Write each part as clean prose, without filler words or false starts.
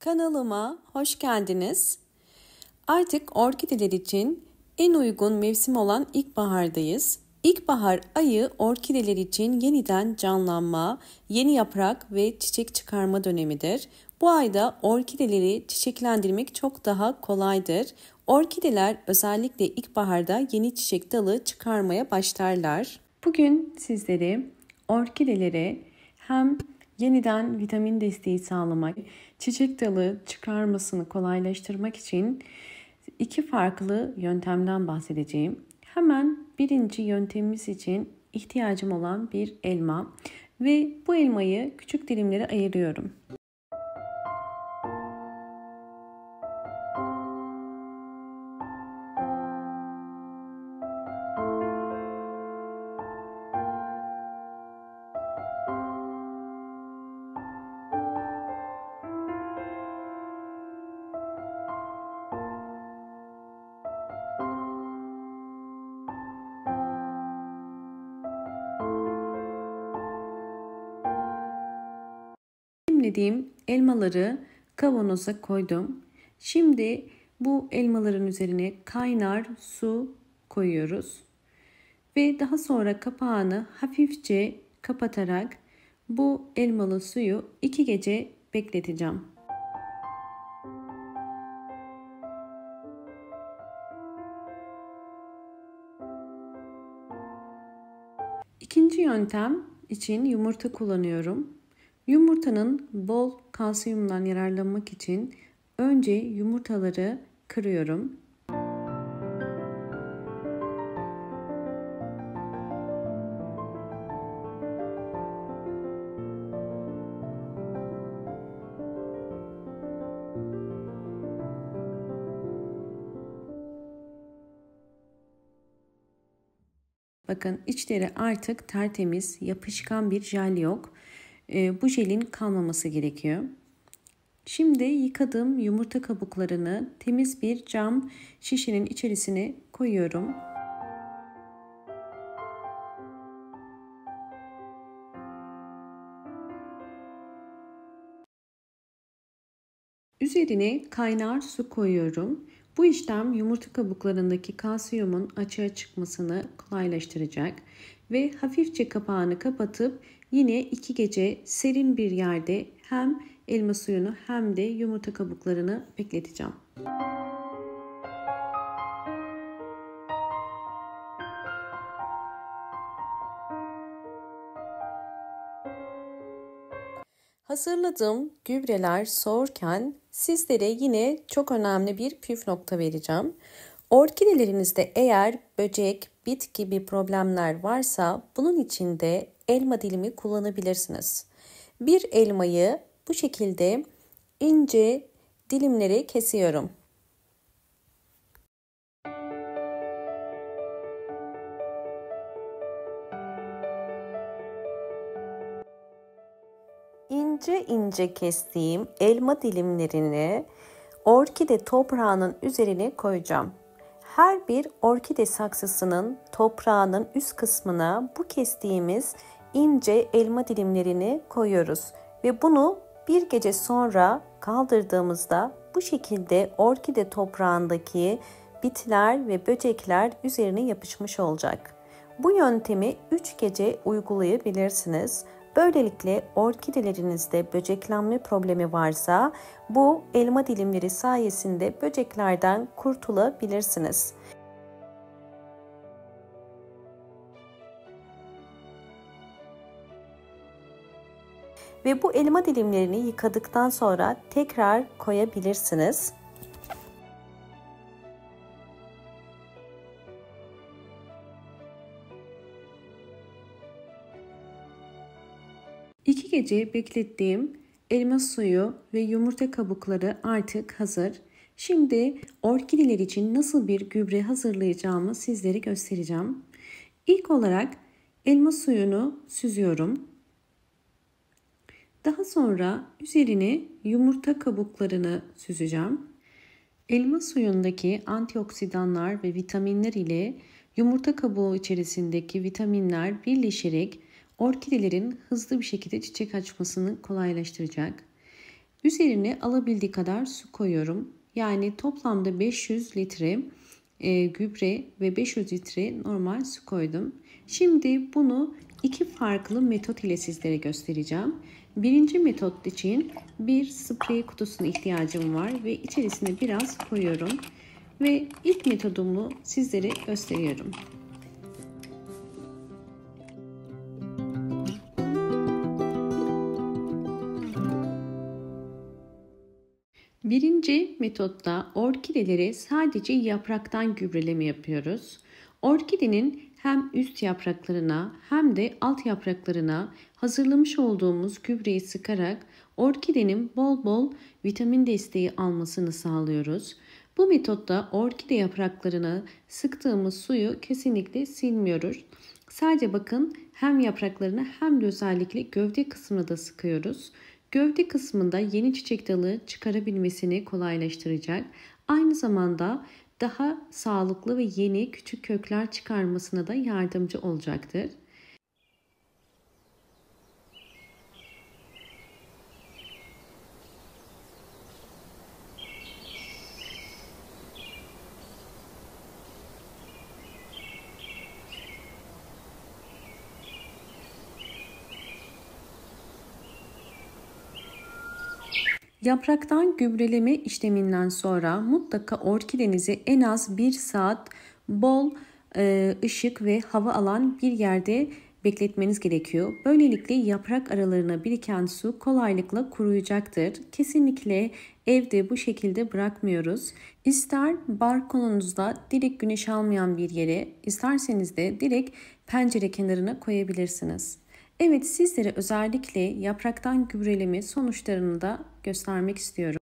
Kanalıma hoş geldiniz. Artık orkideler için en uygun mevsim olan ilkbahardayız. İlkbahar ayı orkideler için yeniden canlanma, yeni yaprak ve çiçek çıkarma dönemidir. Bu ayda orkideleri çiçeklendirmek çok daha kolaydır. Orkideler özellikle ilkbaharda yeni çiçek dalı çıkarmaya başlarlar. Bugün sizlere orkidelere hem yeniden vitamin desteği sağlamak, çiçek dalı çıkarmasını kolaylaştırmak için iki farklı yöntemden bahsedeceğim. Hemen birinci yöntemimiz için ihtiyacım olan bir elma ve bu elmayı küçük dilimlere ayırıyorum. Dilimlediğim elmaları kavanoza koydum. Şimdi bu elmaların üzerine kaynar su koyuyoruz. Ve daha sonra kapağını hafifçe kapatarak bu elmalı suyu 2 gece bekleteceğim. İkinci yöntem için yumurta kullanıyorum. Yumurtanın bol kalsiyumdan yararlanmak için önce yumurtaları kırıyorum. Bakın içleri artık tertemiz, yapışkan bir jel yok. Bu jelin kalmaması gerekiyor. Şimdi yıkadığım yumurta kabuklarını temiz bir cam şişenin içerisine koyuyorum. Üzerine kaynar su koyuyorum. Bu işlem yumurta kabuklarındaki kalsiyumun açığa çıkmasını kolaylaştıracak ve hafifçe kapağını kapatıp yine 2 gece serin bir yerde hem elma suyunu hem de yumurta kabuklarını bekleteceğim. Hazırladığım gübreler soğurken sizlere yine çok önemli bir püf nokta vereceğim. Orkidelerinizde eğer böcek, bit gibi problemler varsa bunun için de elma dilimi kullanabilirsiniz. Bir elmayı bu şekilde ince dilimlere kesiyorum. İnce ince kestiğim elma dilimlerini orkide toprağının üzerine koyacağım. Her bir orkide saksısının toprağının üst kısmına bu kestiğimiz ince elma dilimlerini koyuyoruz. Ve bunu bir gece sonra kaldırdığımızda bu şekilde orkide toprağındaki bitler ve böcekler üzerine yapışmış olacak. Bu yöntemi 3 gece uygulayabilirsiniz. Böylelikle orkidelerinizde böceklenme problemi varsa bu elma dilimleri sayesinde böceklerden kurtulabilirsiniz. Ve bu elma dilimlerini yıkadıktan sonra tekrar koyabilirsiniz. İki gece beklettiğim elma suyu ve yumurta kabukları artık hazır. Şimdi orkideler için nasıl bir gübre hazırlayacağımı sizlere göstereceğim. İlk olarak elma suyunu süzüyorum. Daha sonra üzerine yumurta kabuklarını süzeceğim. Elma suyundaki antioksidanlar ve vitaminler ile yumurta kabuğu içerisindeki vitaminler birleşerek orkidelerin hızlı bir şekilde çiçek açmasını kolaylaştıracak. Üzerine alabildiği kadar su koyuyorum. Yani toplamda 500 litre gübre ve 500 litre normal su koydum. Şimdi bunu iki farklı metot ile sizlere göstereceğim. Birinci metot için bir sprey kutusuna ihtiyacım var ve içerisine biraz koyuyorum. Ve ilk metodumu sizlere gösteriyorum. Birinci metotta orkidelere sadece yapraktan gübreleme yapıyoruz. Orkidenin hem üst yapraklarına hem de alt yapraklarına hazırlamış olduğumuz gübreyi sıkarak orkidenin bol bol vitamin desteği almasını sağlıyoruz. Bu metotta orkide yapraklarına sıktığımız suyu kesinlikle silmiyoruz. Sadece bakın hem yapraklarına hem de özellikle gövde kısmına da sıkıyoruz. Gövde kısmında yeni çiçek dalı çıkarabilmesini kolaylaştıracak. Aynı zamanda daha sağlıklı ve yeni küçük kökler çıkarmasına da yardımcı olacaktır. Yapraktan gübreleme işleminden sonra mutlaka orkidenizi en az 1 saat bol ışık ve hava alan bir yerde bekletmeniz gerekiyor. Böylelikle yaprak aralarına biriken su kolaylıkla kuruyacaktır. Kesinlikle evde bu şekilde bırakmıyoruz. İster balkonunuzda direkt güneş almayan bir yere, isterseniz de direkt pencere kenarına koyabilirsiniz. Evet, sizlere özellikle yapraktan gübreleme sonuçlarını da göstermek istiyorum.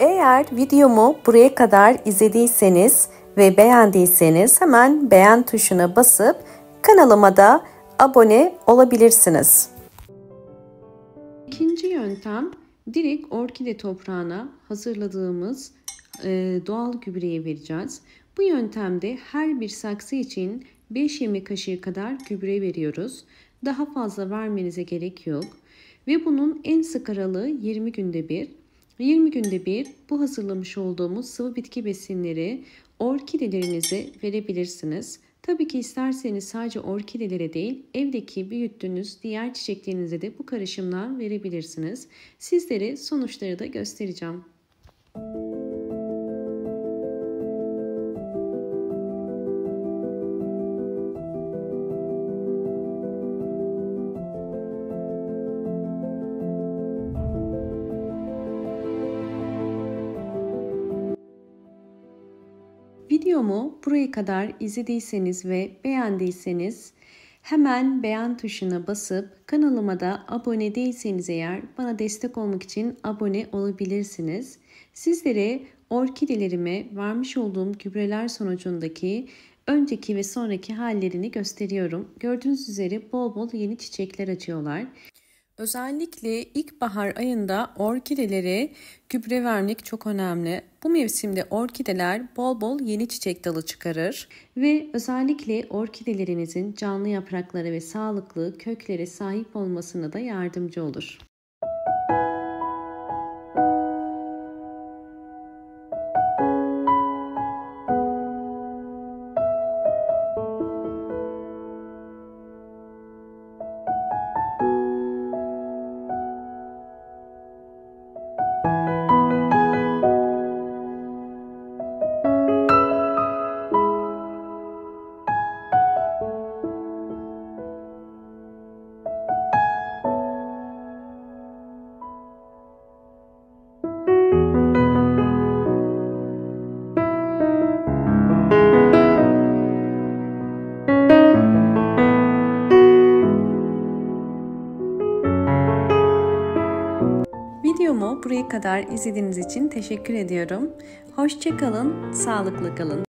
Eğer videomu buraya kadar izlediyseniz ve beğendiyseniz hemen beğen tuşuna basıp kanalıma da abone olabilirsiniz. İkinci yöntem direkt orkide toprağına hazırladığımız doğal gübreyi vereceğiz. Bu yöntemde her bir saksı için 5 yemek kaşığı kadar gübre veriyoruz. Daha fazla vermenize gerek yok. Ve bunun en sık aralığı 20 günde bir. 20 günde bir bu hazırlamış olduğumuz sıvı bitki besinleri orkidelerinize verebilirsiniz. Tabii ki isterseniz sadece orkidelere değil, evdeki büyüttüğünüz diğer çiçeklerinize de bu karışımdan verebilirsiniz. Sizlere sonuçları da göstereceğim. Videomu buraya kadar izlediyseniz ve beğendiyseniz hemen beğen tuşuna basıp kanalıma da abone değilseniz eğer bana destek olmak için abone olabilirsiniz. Sizlere orkidelerime vermiş olduğum gübreler sonucundaki önceki ve sonraki hallerini gösteriyorum. Gördüğünüz üzere bol bol yeni çiçekler açıyorlar. Özellikle ilkbahar ayında orkidelere gübre vermek çok önemli. Bu mevsimde orkideler bol bol yeni çiçek dalı çıkarır ve özellikle orkidelerinizin canlı yaprakları ve sağlıklı köklere sahip olmasına da yardımcı olur. Videomu buraya kadar izlediğiniz için teşekkür ediyorum. Hoşça kalın, sağlıklı kalın.